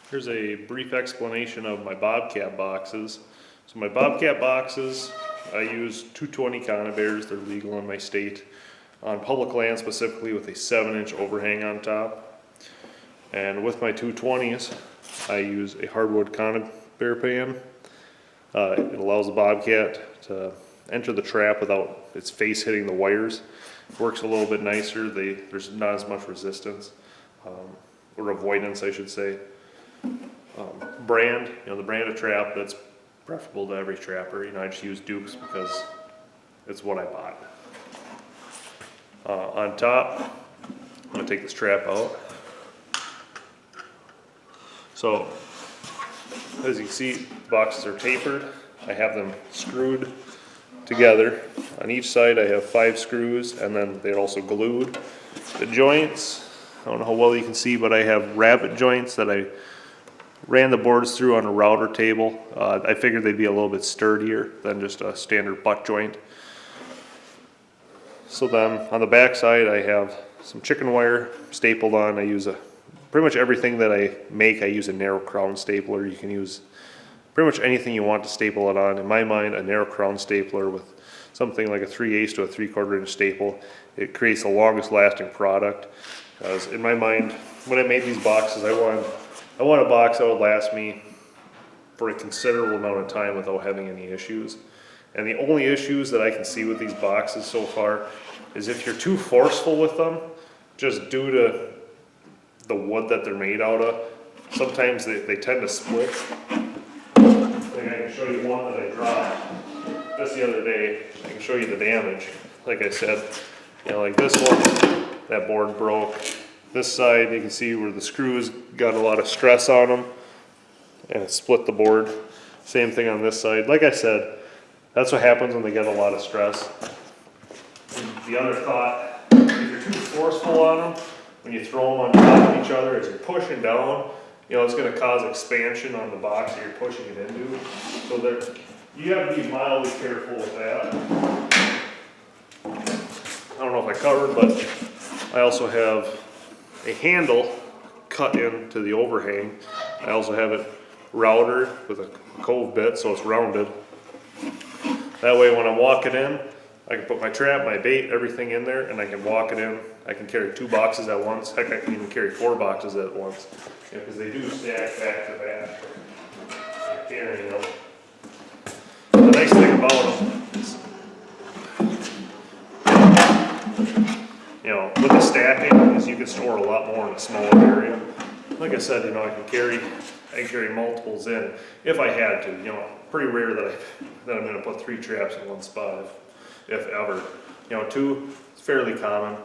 Here's a brief explanation of my Bobcat boxes. So my Bobcat boxes, I use 220 conibears. They're legal in my state. On public land specifically with a 7-inch overhang on top. And with my 220s, I use a hardwood conibear pan. It allows the Bobcat to enter the trap without its face hitting the wires. It works a little bit nicer. There's not as much resistance, or avoidance I should say. Brand, the brand of trap that's preferable to every trapper. I just use Dukes because it's what I bought. On top, I'm going to take this trap out. So, as you can see, the boxes are tapered. I have them screwed together. On each side I have 5 screws, and then they're also glued. The joints, I don't know how well you can see, but I have rabbet joints that I ran the boards through on a router table. I figured they'd be a little bit sturdier than just a standard butt joint. So then on the back side I have some chicken wire stapled on. I use pretty much everything that I make, I use a narrow crown stapler. You can use pretty much anything you want to staple it on. In my mind, a narrow crown stapler with something like a 3/8 to a 3/4 inch staple, it creates the longest lasting product. Because in my mind, when I made these boxes, I want a box that would last me for a considerable amount of time without having any issues. And the only issues that I can see with these boxes so far is if you're too forceful with them, just due to the wood that they're made out of. Sometimes they tend to split. I think I can show you one that I dropped just the other day. I can show you the damage. Like I said, like this one, that board broke. This side, you can see where the screws got a lot of stress on them, and it split the board. Same thing on this side. Like I said, that's what happens when they get a lot of stress. The other thought, if you're too forceful on them, when you throw them on top of each other, as you're pushing down, it's going to cause expansion on the box that you're pushing it into. So you have to be mildly careful with that. I don't know if I covered, but I also have a handle cut into the overhang. I also have it routed with a cove bit, so it's rounded. That way when I'm walking in, I can put my trap, my bait, everything in there, and I can walk it in. I can carry 2 boxes at once. Heck, I can even carry 4 boxes at once, because they do stack back to back. Carrying them. The nice thing about them is, with the stacking, is you can store a lot more in a smaller area. Like I said, I can carry multiples in if I had to. Pretty rare that I'm going to put 3 traps in one spot, if ever. 2 is fairly common.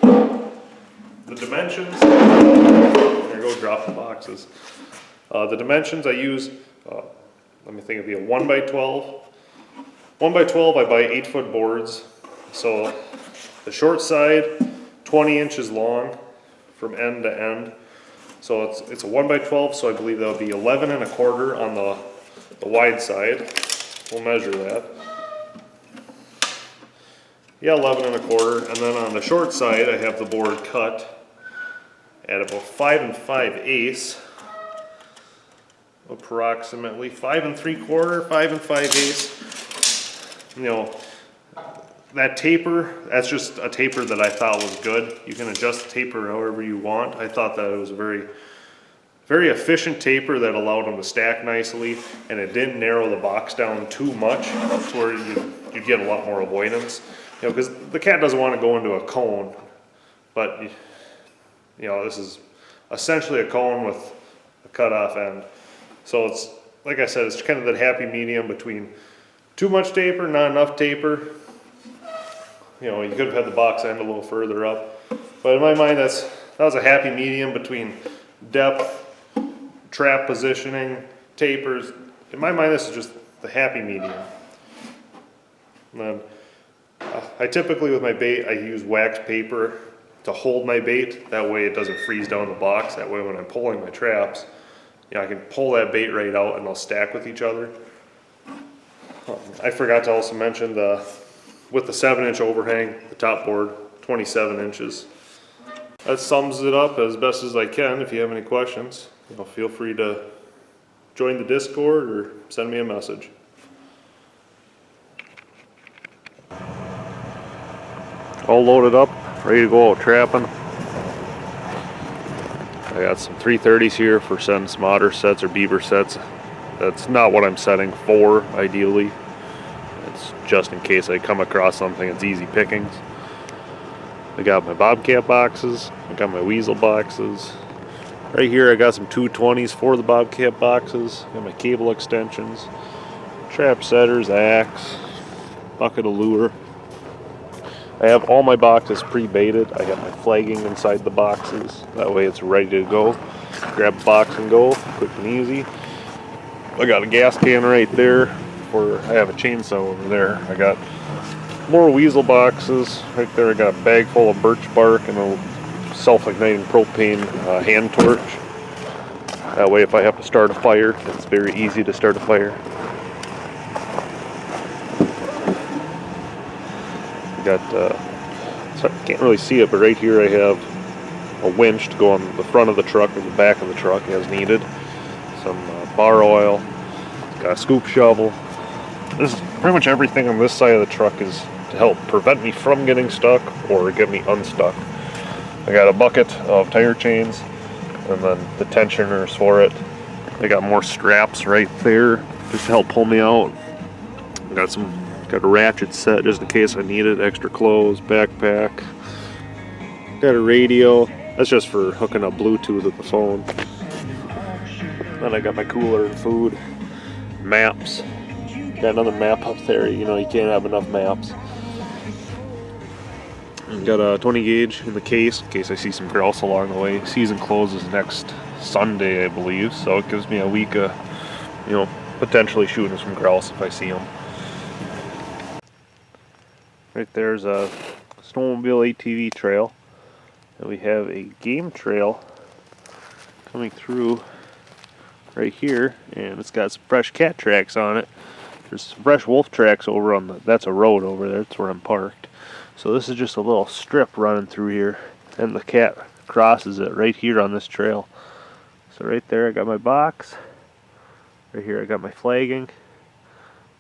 The dimensions, there you go, drop the boxes. The dimensions I use, let me think, it'd be a 1x12. 1x12, I buy 8-foot boards. So the short side, 20 inches long from end to end. So it's a 1x12, so I believe that would be 11 1/4 on the wide side. We'll measure that. Yeah, 11 1/4, and then on the short side I have the board cut at about 5 5/8, approximately 5 3/4, 5 5/8. That taper, that's just a taper that I thought was good. You can adjust the taper however you want. I thought that it was a very, very efficient taper that allowed them to stack nicely, and it didn't narrow the box down too much to where you'd get a lot more avoidance. Because the cat doesn't want to go into a cone, but this is essentially a cone with a cut-off end. So it's, like I said, it's kind of that happy medium between too much taper, not enough taper. You could have had the box end a little further up, but in my mind, that was a happy medium between depth, trap positioning, tapers. In my mind, this is just the happy medium. And then I typically, with my bait, I use wax paper to hold my bait. That way it doesn't freeze down the box. That way when I'm pulling my traps, I can pull that bait right out and they'll stack with each other. I forgot to also mention with the 7-inch overhang, the top board, 27 inches. that sums it up as best as I can. If you have any questions, feel free to join the Discord or send me a message. All loaded up, ready to go out trapping. I got some 330s here for setting some otter sets or beaver sets. That's not what I'm setting for, ideally. It's just in case I come across something, it's easy pickings. I got my bobcat boxes, I got my weasel boxes. Right here I got some 220s for the bobcat boxes. Got my cable extensions, trap setters, axe, bucket of lure. I have all my boxes pre-baited. I got my flagging inside the boxes. That way it's ready to go. Grab a box and go, quick and easy. I got a gas can right there, I have a chainsaw over there. I got more weasel boxes. Right there I got a bag full of birch bark and a self-igniting propane hand torch. That way if I have to start a fire, it's very easy to start a fire. Got, so I can't really see it, but right here I have a winch to go on the front of the truck or the back of the truck as needed. Some bar oil, got a scoop shovel. This is pretty much everything on this side of the truck is to help prevent me from getting stuck or get me unstuck. I got a bucket of tire chains and then the tensioners for it. I got more straps right there just to help pull me out. Got a ratchet set just in case I need it, extra clothes, backpack. Got a radio, that's just for hooking up Bluetooth with the phone. Then I got my cooler and food, maps. Got another map up there, you can't have enough maps. Got a 20 gauge in the case in case I see some grouse along the way. Season closes next Sunday, I believe, so it gives me a week of, potentially shooting some grouse if I see them. Right there's a snowmobile ATV trail, and we have a game trail coming through right here, and it's got some fresh cat tracks on it. There's some fresh wolf tracks over on that's a road over there, that's where I'm parked. So this is just a little strip running through here, and the cat crosses it right here on this trail. So right there I got my box, right here I got my flagging,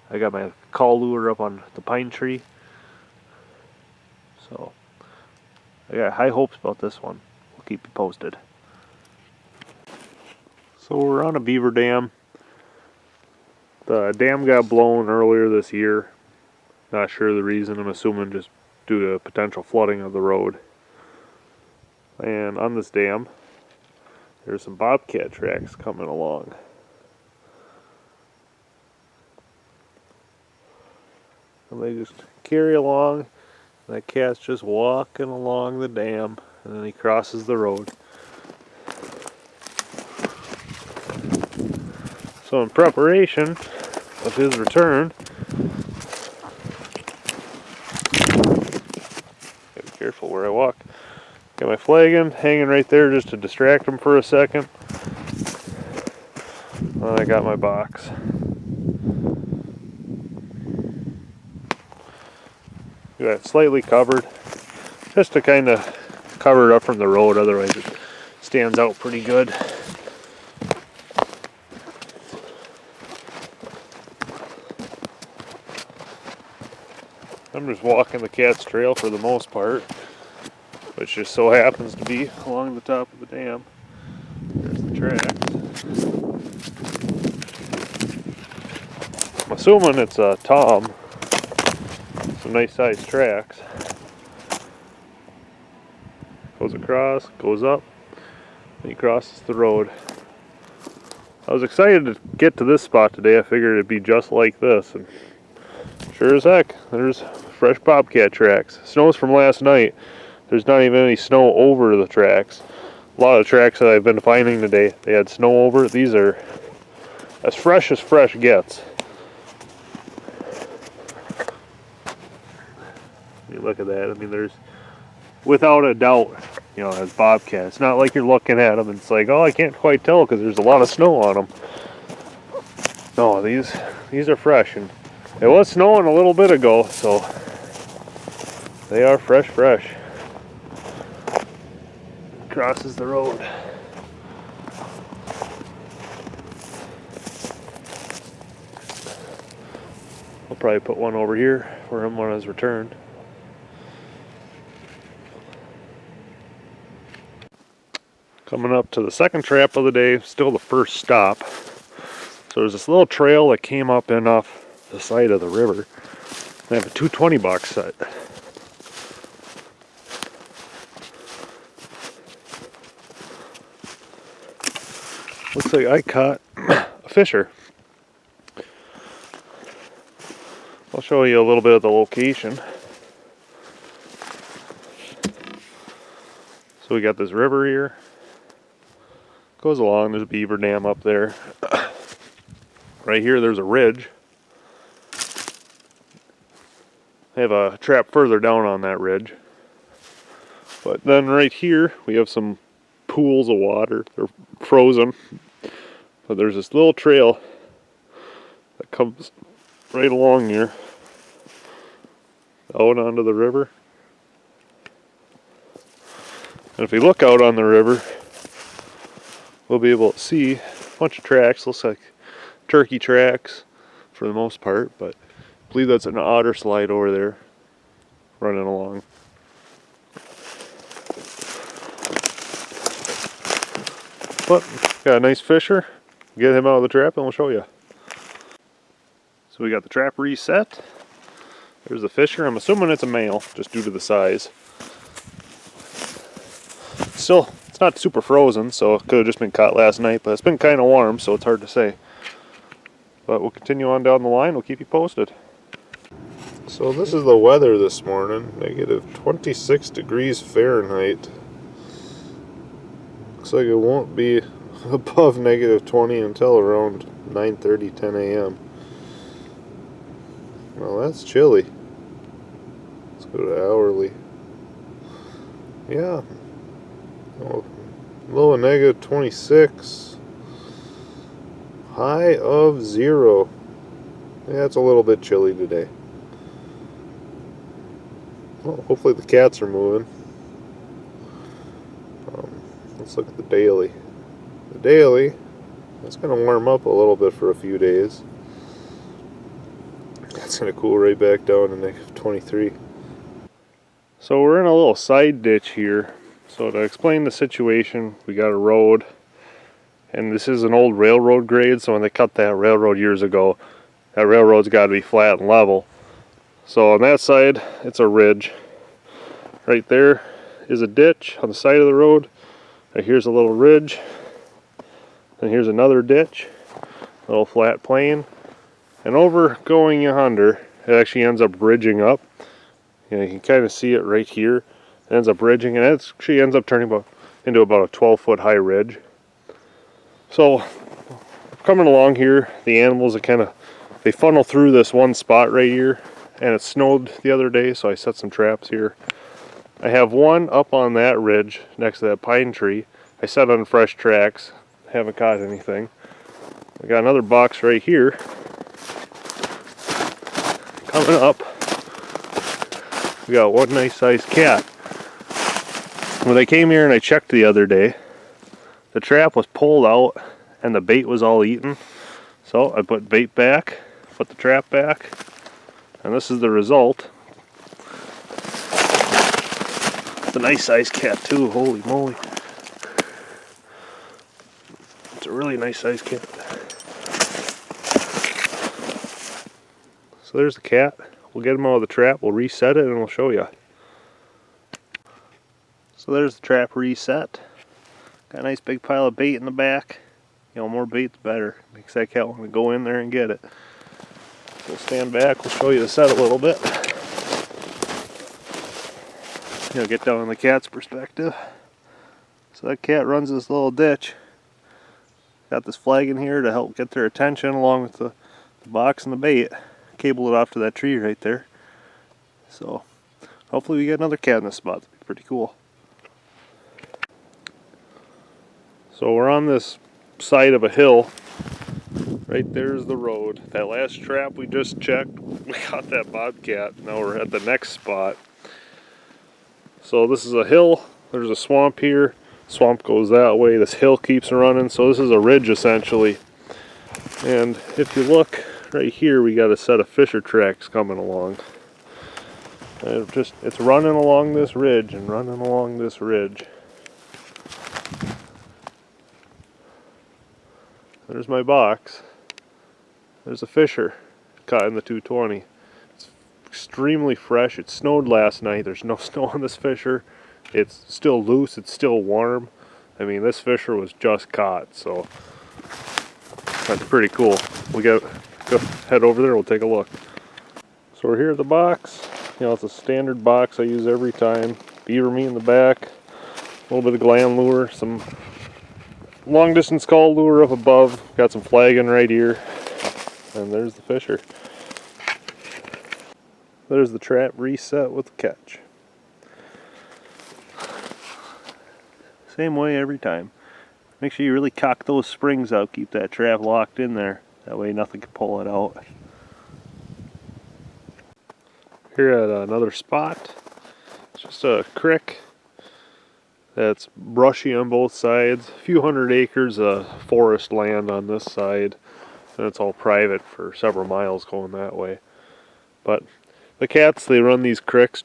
I got my call lure up on the pine tree. So I got high hopes about this one. We'll keep you posted. So we're on a beaver dam. The dam got blown earlier this year. Not sure the reason. I'm assuming just due to potential flooding of the road. And on this dam, there's some bobcat tracks coming along. And they just carry along. That cat's just walking along the dam, and then he crosses the road. So in preparation of his return, gotta be careful where I walk. Got my flagon hanging right there just to distract him for a second. And I got my box. Got it slightly covered, just to kind of cover it up from the road, otherwise it stands out pretty good. I'm just walking the cat's trail for the most part, which just so happens to be along the top of the dam. There's the tracks. I'm assuming it's a tom. Some nice sized tracks. Goes across, goes up, and he crosses the road. I was excited to get to this spot today. I figured it'd be just like this, and sure as heck, there's fresh bobcat tracks. Snow's from last night. There's not even any snow over the tracks. A lot of the tracks that I've been finding today, they had snow over. These are as fresh gets. Look at that. I mean, there's without a doubt, as bobcats. It's not like you're looking at them and it's like, oh, I can't quite tell because there's a lot of snow on them. No, these are fresh, and it was snowing a little bit ago, so they are fresh. crosses the road. I'll probably put one over here for him on his return. Coming up to the second trap of the day, still the first stop. So there's this little trail that came up in off the side of the river. They have a 220 box set. Looks like I caught a fisher. I'll show you a little bit of the location. So we got this river here. Goes along, there's a beaver dam up there. Right here there's a ridge. I have a trap further down on that ridge. But then right here we have some pools of water. They're frozen. But there's this little trail that comes right along here out onto the river. And if we look out on the river, we'll be able to see a bunch of tracks. Looks like turkey tracks for the most part, but I believe that's an otter slide over there running along. But got a nice fisher. Get him out of the trap and we'll show you. So we got the trap reset. There's the fisher. I'm assuming it's a male just due to the size. Still, it's not super frozen, so it could have just been caught last night, but it's been kind of warm, so it's hard to say. But we'll continue on down the line. We'll keep you posted. So this is the weather this morning. Negative 26 degrees Fahrenheit. Looks like it won't be above negative 20 until around 9:30, 10 a.m. Well, that's chilly. Let's go to hourly. Yeah. Oh, low of negative 26. High of 0. Yeah, it's a little bit chilly today. Well, hopefully the cats are moving. Let's look at the daily. The daily, it's going to warm up a little bit for a few days. It's going to cool right back down to negative 23. So we're in a little side ditch here. So to explain the situation, we got a road. And this is an old railroad grade, so when they cut that railroad years ago, that railroad's got to be flat and level. So on that side, it's a ridge. Right there is a ditch on the side of the road. Right here's a little ridge. And here's another ditch, a little flat plain. And over going yonder, it actually ends up bridging up. You know, you can kind of see it right here. It ends up bridging, and it actually ends up turning into about a 12-foot high ridge. So, coming along here, the animals are they funnel through this one spot right here, and it snowed the other day, so I set some traps here. I have one up on that ridge next to that pine tree. I set on fresh tracks, haven't caught anything. I got another box right here. Coming up, we got one nice sized cat. When I came here and I checked the other day, the trap was pulled out and the bait was all eaten. So I put bait back, put the trap back, and this is the result. It's a nice sized cat too, holy moly. It's a really nice sized cat. So there's the cat. We'll get him out of the trap, we'll reset it, and we'll show you. So there's the trap reset. Got a nice big pile of bait in the back. You know, more bait the better. Makes that cat want to go in there and get it. So we'll stand back, we'll show you the set a little bit. You know, get down in the cat's perspective. So that cat runs this little ditch. Got this flag in here to help get their attention along with the box and the bait. Cable it off to that tree right there. So hopefully we get another cat in this spot. That'd be pretty cool. So we're on this side of a hill. Right there's the road. That last trap we just checked, we got that bobcat. Now we're at the next spot. So this is a hill. There's a swamp here. Swamp goes that way, this hill keeps running, so this is a ridge essentially. And if you look right here, we got a set of fisher tracks coming along. And it's running along this ridge and running along this ridge. There's my box. There's a fisher caught in the 220. It's extremely fresh. It snowed last night. There's no snow on this fisher. It's still loose. It's still warm. I mean, this fisher was just caught, so that's pretty cool. We go head over there. We'll take a look. So we're here at the box. You know, it's a standard box I use every time. Beaver meat in the back. A little bit of gland lure. Some long distance call lure up above. Got some flagging right here. And there's the fisher. There's the trap reset with the catch. Same way every time. Make sure you really cock those springs out. Keep that trap locked in there. That way nothing can pull it out. Here at another spot. It's just a creek that's brushy on both sides. A few hundred acres of forest land on this side. And it's all private for several miles going that way. But the cats, they run these creeks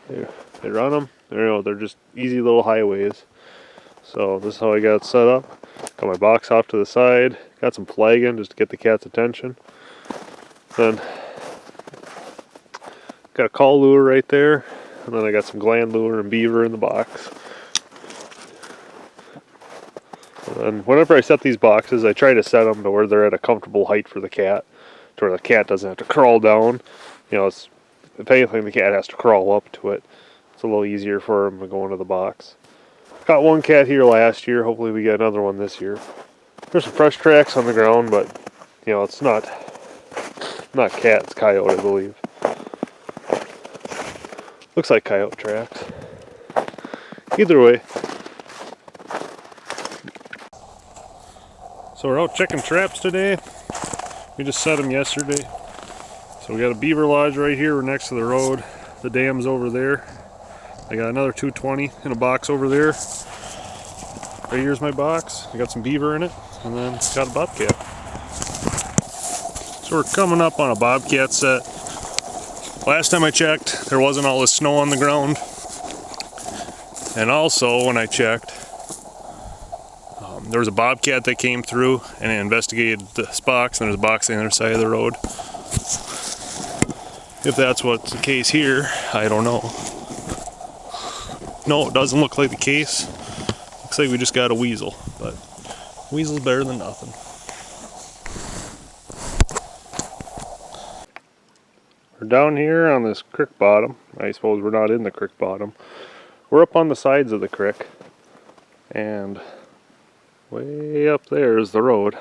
they run them. They're just easy little highways. So this is how I got it set up. Got my box off to the side. Got some flagging just to get the cat's attention. Then got a call lure right there. And then I got some gland lure and beaver in the box. And whenever I set these boxes, I try to set them to where they're at a comfortable height for the cat, to where the cat doesn't have to crawl down. You know, if anything, the cat has to crawl up to it. It's a little easier for him to go into the box. Got one cat here last year. Hopefully we get another one this year. There's some fresh tracks on the ground, but you know, it's not cat, it's coyote, I believe. Looks like coyote tracks. Either way. So we're out checking traps today. We just set them yesterday. So we got a beaver lodge right here. We're next to the road. The dam's over there. I got another 220 in a box over there. Right here's my box. I got some beaver in it, and then got a bobcat. So we're coming up on a bobcat set. Last time I checked, there wasn't all this snow on the ground. And also, when I checked, there was a bobcat that came through and investigated this box, and there's a box on the other side of the road. If that's what's the case here, I don't know. No, it doesn't look like the case. Looks like we just got a weasel, but weasel's better than nothing. We're down here on this creek bottom. I suppose we're not in the creek bottom. We're up on the sides of the creek, and way up there is the road.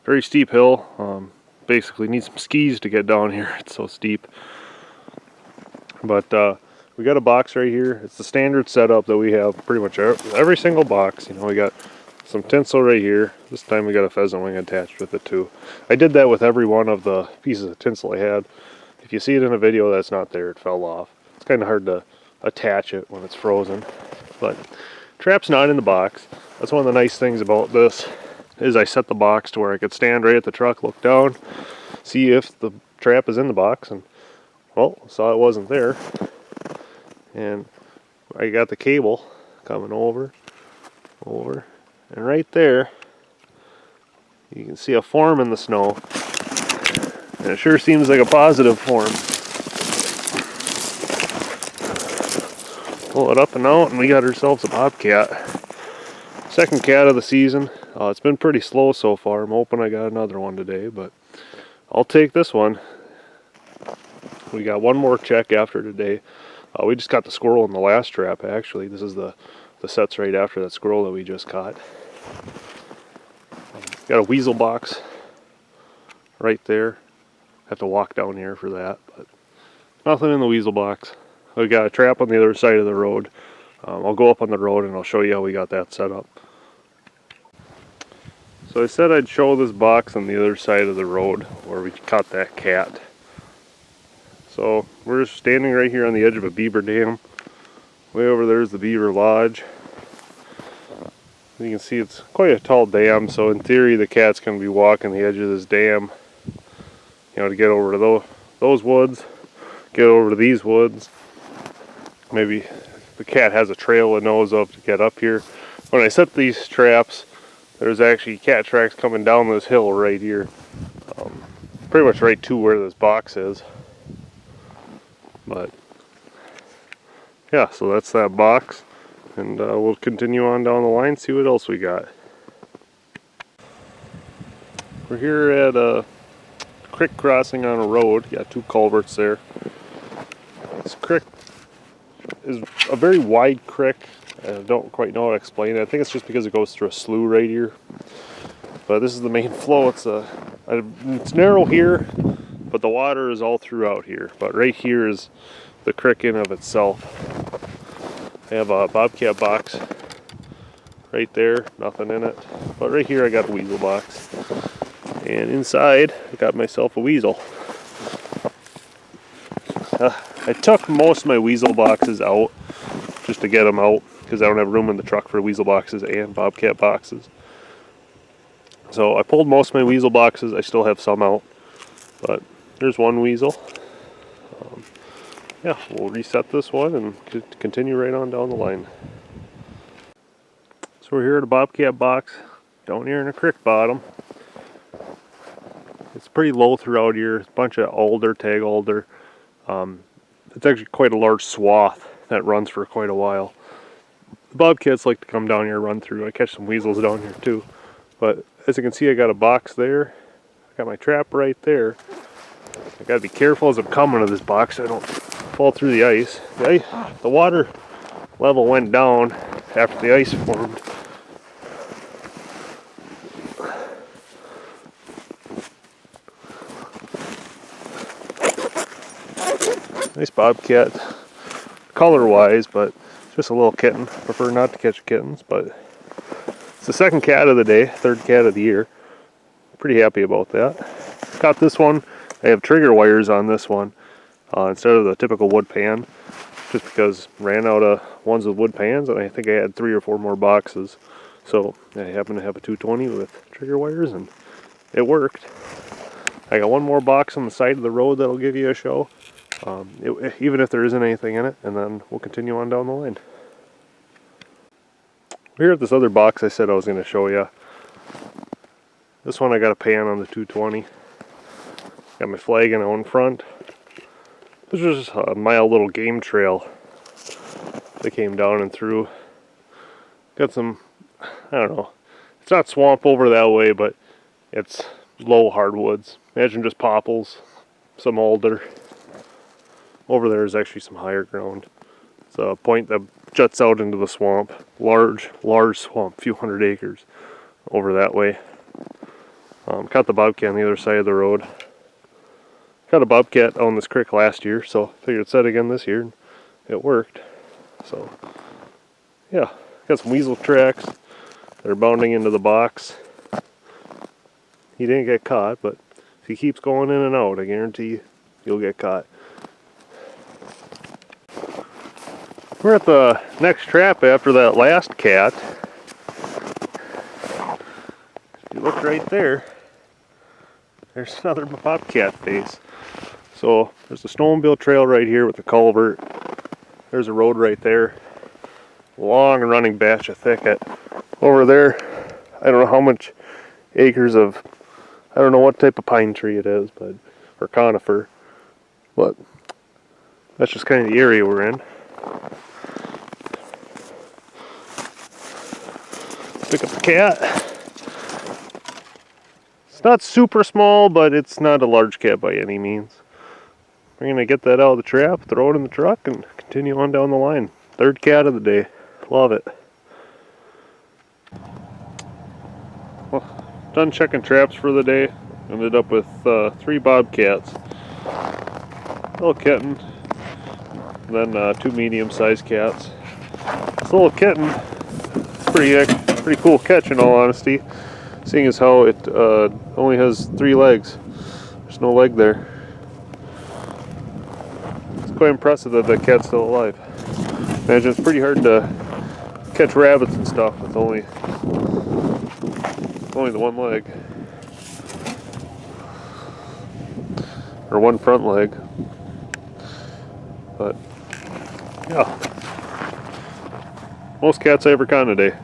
Very steep hill. Basically need some skis to get down here. It's so steep. But we got a box right here. It's the standard setup that we have pretty much every single box. You know, we got some tinsel right here. This time we got a pheasant wing attached with it too. I did that with every one of the pieces of tinsel I had. If you see it in a video, that's not there. It fell off. It's kind of hard to attach it when it's frozen. But trap's not in the box. That's one of the nice things about this, is I set the box to where I could stand right at the truck, look down, see if the trap is in the box, and well, saw it wasn't there. And I got the cable coming over, and right there you can see a form in the snow, and it sure seems like a positive form. Pull it up and out, and we got ourselves a bobcat. Second cat of the season. It's been pretty slow so far. I'm hoping I got another one today, but I'll take this one. We got one more check after today. We just got the squirrel in the last trap, actually. This is the sets right after that squirrel that we just caught. Got a weasel box right there. Have to walk down here for that, but nothing in the weasel box. We got a trap on the other side of the road. I'll go up on the road and I'll show you how we got that set up. So I said I'd show this box on the other side of the road where we caught that cat. So we're standing right here on the edge of a beaver dam. Way over there is the beaver lodge. As you can see, it's quite a tall dam, so in theory the cat's going to be walking the edge of this dam, you know, to get over to those woods, get over to these woods. Maybe the cat has a trail it knows of to get up here. When I set these traps, there's actually cat tracks coming down this hill right here, pretty much right to where this box is. But yeah, so that's that box, and we'll continue on down the line, see what else we got. We're here at a creek crossing on a road. Got two culverts there. This creek is a very wide creek. I don't quite know how to explain it. I think it's just because it goes through a slough right here. But this is the main flow. It's narrow here, but the water is all throughout here. But right here is the creek in of itself. I have a bobcat box right there, nothing in it. But right here I got a weasel box. And inside I got myself a weasel. I took most of my weasel boxes out just to get them out because I don't have room in the truck for weasel boxes and bobcat boxes. So I pulled most of my weasel boxes. I still have some out, but there's one weasel. Yeah, we'll reset this one and continue right on down the line. So we're here at a bobcat box down here in a creek bottom. It's pretty low throughout here. It's a bunch of alder, tag alder. It's actually quite a large swath that runs for quite a while. The bobcats like to come down here and run through. I catch some weasels down here too. But as you can see, I got a box there. I got my trap right there. I gotta be careful as I'm coming to this box so I don't fall through the ice. The water level went down after the ice formed. Nice bobcat, color-wise, but just a little kitten. Prefer not to catch kittens, but it's the second cat of the day, third cat of the year. Pretty happy about that. Got this one. I have trigger wires on this one instead of the typical wood pan, just because ran out of ones with wood pans, and I think I had 3 or 4 more boxes. So I happen to have a 220 with trigger wires, and it worked. I got one more box on the side of the road that'll give you a show. Even if there isn't anything in it, and then we'll continue on down the line. Here at this other box I said I was going to show you. This one I got a pan on the 220. Got my flagging out in front. This was just a mild little game trail that came down and through. Got some, I don't know, it's not swamp over that way, but it's low hardwoods. Imagine just popples, some alder. Over there is actually some higher ground. It's a point that juts out into the swamp. Large swamp, a few hundred acres over that way. Caught the bobcat on the other side of the road. Caught a bobcat on this creek last year, so figured I'd set again this year. It worked. So, yeah, got some weasel tracks. They're bounding into the box. He didn't get caught, but if he keeps going in and out, I guarantee you'll get caught. We're at the next trap after that last cat. If you look right there, there's another bobcat face. So there's a snowmobile trail right here with the culvert. There's a road right there. Long running batch of thicket. Over there, I don't know how much acres of, I don't know what type of pine tree it is, but or conifer. But that's just kind of the area we're in. Pick up the cat. It's not super small, but it's not a large cat by any means. We're going to get that out of the trap, throw it in the truck, and continue on down the line. Third cat of the day. Love it. Well, done checking traps for the day. Ended up with 3 bobcats. Little kitten. And then 2 medium-sized cats. This little kitten, it's pretty cool catch in all honesty, seeing as how it only has 3 legs. There's no leg there. It's quite impressive that that cat's still alive. Imagine it's pretty hard to catch rabbits and stuff with only the one leg. Or one front leg. But yeah. Most cats I ever caught in a day.